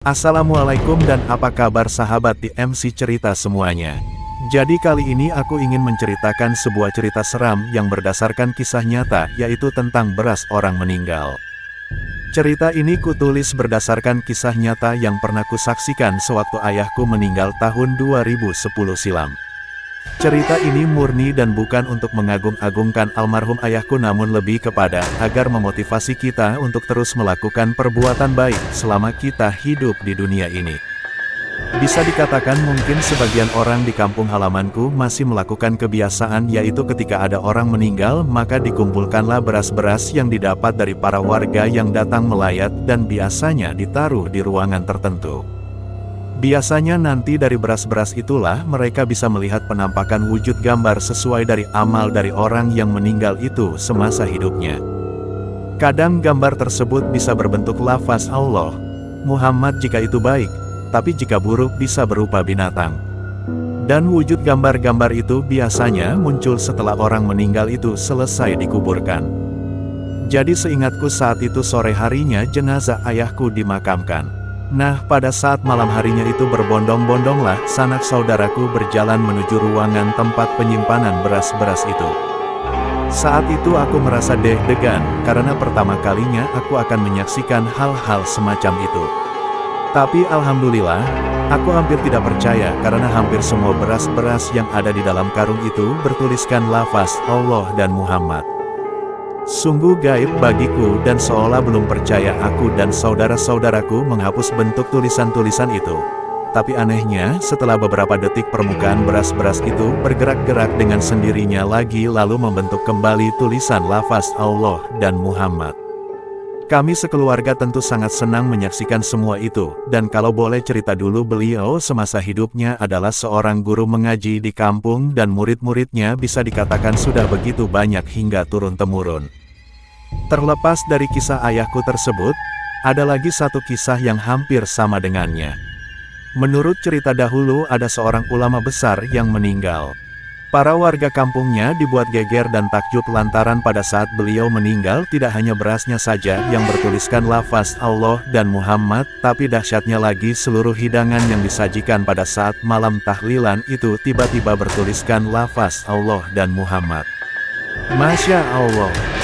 Assalamualaikum dan apa kabar sahabat di MC Cerita semuanya. Jadi kali ini aku ingin menceritakan sebuah cerita seram yang berdasarkan kisah nyata, yaitu tentang beras orang meninggal. Cerita ini kutulis berdasarkan kisah nyata yang pernah kusaksikan sewaktu ayahku meninggal tahun 2010 silam. Cerita ini murni dan bukan untuk mengagung-agungkan almarhum ayahku, namun lebih kepada agar memotivasi kita untuk terus melakukan perbuatan baik selama kita hidup di dunia ini. Bisa dikatakan mungkin sebagian orang di kampung halamanku masih melakukan kebiasaan, yaitu ketika ada orang meninggal maka dikumpulkanlah beras-beras yang didapat dari para warga yang datang melayat dan biasanya ditaruh di ruangan tertentu. Biasanya nanti dari beras-beras itulah mereka bisa melihat penampakan wujud gambar sesuai dari amal dari orang yang meninggal itu semasa hidupnya. Kadang gambar tersebut bisa berbentuk lafaz Allah, Muhammad jika itu baik, tapi jika buruk bisa berupa binatang. Dan wujud gambar-gambar itu biasanya muncul setelah orang meninggal itu selesai dikuburkan. Jadi seingatku saat itu sore harinya jenazah ayahku dimakamkan. Nah, pada saat malam harinya itu berbondong-bondonglah sanak saudaraku berjalan menuju ruangan tempat penyimpanan beras-beras itu. Saat itu aku merasa deg-degan, karena pertama kalinya aku akan menyaksikan hal-hal semacam itu. Tapi alhamdulillah, aku hampir tidak percaya karena hampir semua beras-beras yang ada di dalam karung itu bertuliskan lafaz Allah dan Muhammad. Sungguh gaib bagiku dan seolah belum percaya aku dan saudara-saudaraku menghapus bentuk tulisan-tulisan itu. Tapi anehnya, setelah beberapa detik permukaan beras-beras itu bergerak-gerak dengan sendirinya lagi lalu membentuk kembali tulisan lafaz Allah dan Muhammad. Kami sekeluarga tentu sangat senang menyaksikan semua itu, dan kalau boleh cerita dulu, beliau semasa hidupnya adalah seorang guru mengaji di kampung dan murid-muridnya bisa dikatakan sudah begitu banyak hingga turun-temurun. Terlepas dari kisah ayahku tersebut, ada lagi satu kisah yang hampir sama dengannya. Menurut cerita dahulu ada seorang ulama besar yang meninggal. Para warga kampungnya dibuat geger dan takjub lantaran pada saat beliau meninggal tidak hanya berasnya saja yang bertuliskan lafaz Allah dan Muhammad, tapi dahsyatnya lagi seluruh hidangan yang disajikan pada saat malam tahlilan itu tiba-tiba bertuliskan lafaz Allah dan Muhammad. Masya Allah.